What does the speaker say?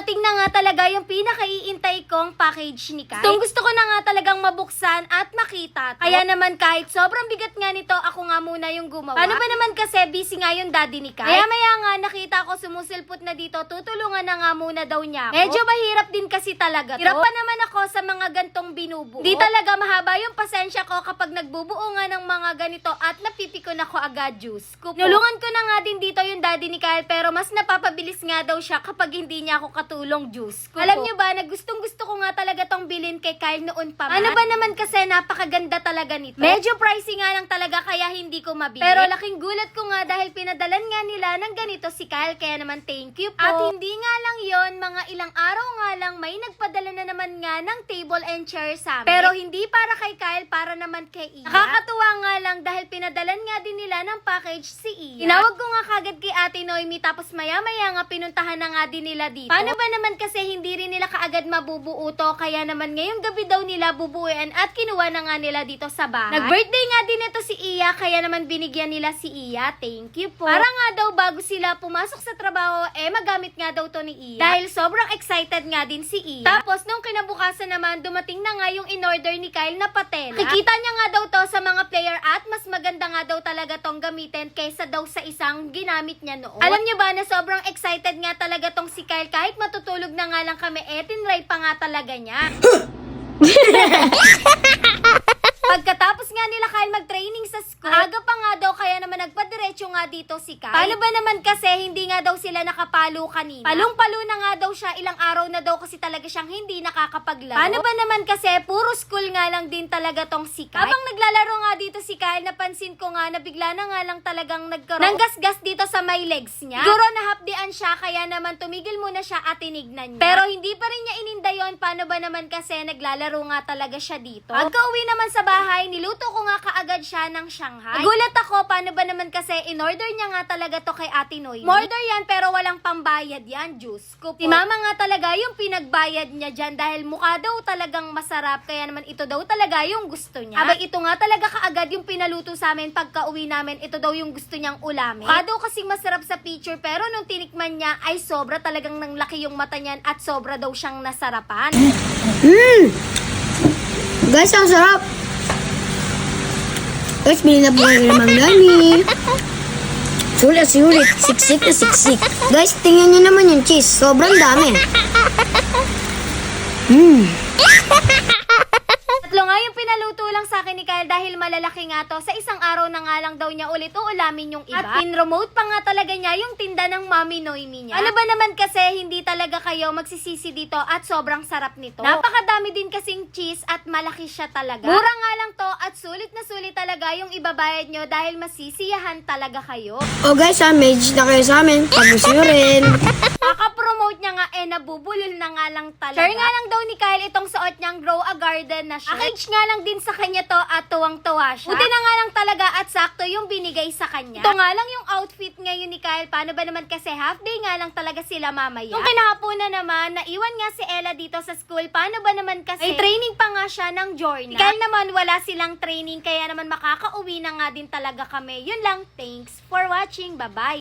dumating na nga talaga yung pinakaiintay kong package ni Kyle. Gusto ko na nga talagang mabuksan at makita to. Kaya naman kahit sobrang bigat nga nito, ako nga muna yung gumawa. Paano ba naman kasi busy nga yung daddy ni Kyle? Maya nga nakita ko sumusilpot na dito, tutulungan na nga muna daw niya ako. Medyo mahirap din kasi talaga to. Hirap pa naman ako sa mga gantong binubuo. Di talaga mahaba yung pasensya ko kapag nagbubuo nga ng mga ganito at napipikon ako agad, juice. Nulungan ko na nga din dito yung daddy ni Kyle, pero mas napapabilis nga daw siya kapag hindi niya ako katulong, juice. Alam niyo ba na gustong gusto ko nga talaga tong bilhin kay Kyle noon pa man. Ano ba naman kasi napakaganda talaga nito. Medyo pricey nga lang talaga kaya hindi ko mabili. Pero laking gulat ko nga dahil pinadalan nga nila ng ganito si Kyle, kaya naman thank you po. At hindi nga lang yon, mga ilang araw nga lang may nagpadala na naman nga ng table and chair sa amin. Pero hindi para kay Kyle, para naman kay Iya. Nakakatuwa nga lang dahil pinadalan nga din nila ng package si Iya. Tinawag ko nga kagad kay Ate Noemi, tapos maya-maya nga pinuntahan na nga din nila dito. Paano ba naman kasi hindi rin nila kaagad mabubuo to, kaya naman ngayong gabi daw nila bubuuin at kinuha na nga nila dito sa bahay. Nag-birthday nga din ito si Iya, kaya naman binigyan nila si Iya. Thank you po. Para nga daw bago sila pumasok sa trabaho, magamit nga daw to ni Iya. Dahil sobrang excited nga din si Iya. Tapos nung kinabukasan naman, dumating na nga yung in-order ni Kyle na patela. Kikita niya nga daw to sa mga player at mas maganda nga daw talaga tong gamitin kaysa daw sa isang ginamit niya noon. Alam niyo ba na sobrang excited nga talaga tong si Kyle, kahit matutulog na nga lang kami, tinry pa nga talaga niya. Pagkatapos nga nila Kyle mag-training sa school, aga pa nga daw, kaya naman nagpadiretso nga dito si Kyle. Paano ba naman kasi hindi nga daw sila nakapalo kanina? Palong-palo na nga daw siya, ilang araw na daw kasi talaga siyang hindi nakakapaglaro. Paano ba naman kasi puro school nga lang din talaga tong si Kyle? Habang naglalaro nga dito si Kyle, napansin ko nga na bigla na nga lang talagang nagkaroon ng gasgas dito sa may legs niya. Siguro nahapdian siya, kaya naman tumigil muna siya at tinignan niya. Pero hindi pa rin niya ininda yon. Paano ba naman kasi naglalaro nga talaga siya dito? Pagka-uwi naman sa bahay, niluto ko nga kaagad siya ng Shanghai. Nagulat ako, paano ba naman kasi in-order niya nga talaga to kay Ate Noemi. Order yan pero walang pambayad yan, juice ko po. Si mama nga talaga yung pinagbayad niya dyan dahil mukha daw talagang masarap, kaya naman ito daw talaga yung gusto niya. Abay, ito nga talaga kaagad yung pinaluto sa amin pagka-uwi namin, ito daw yung gusto niyang ulamin. Mukha daw kasing masarap sa picture, pero nung tinikman niya ay sobra talagang nang laki yung mata niyan at sobra daw siyang nasarapan. Guys, ang sarap! Guys, bilhin na po kayo ng Mangani. Sulit. Siksik na siksik. Guys, tingnan nyo naman yung cheese. Sobrang dami. Tatlo nga yung pinaluto lang sa akin ni Kyle dahil malalaki nga to. Sa isang araw na nga lang daw niya ulit uulamin yung iba. At pinromote pa nga talaga niya yung tinda ng Mami Noemi niya. Ano ba naman kasi hindi talaga kayo magsisisi dito at sobrang sarap nito. Napakadami din kasing cheese at malaki siya talaga. Mura nga lang to at sulit na sulit talaga yung ibabayad nyo dahil masisiyahan talaga kayo. Oh guys, message na kayo sa amin. Pag-gusto nyo rin. Kaka-promote niya nga nabubulol na nga lang talaga. Share nga lang daw ni Kyle itong suot niyang Grow a Garden na shirt. Package nga lang din sa kanya to at tuwang-tuwa siya. Buti na nga lang talaga at sakto yung binigay sa kanya. Ito nga lang yung outfit ngayon ni Kyle. Paano ba naman kasi half day nga lang talaga sila mamaya. Nung kinahaponan naman, naiwan nga si Ella dito sa school. Paano ba naman kasi ay training pa nga siya ng Jorna. Si Kyle naman wala silang training, kaya naman makakauwi na nga din talaga kami. Yun lang, thanks for watching. Bye-bye.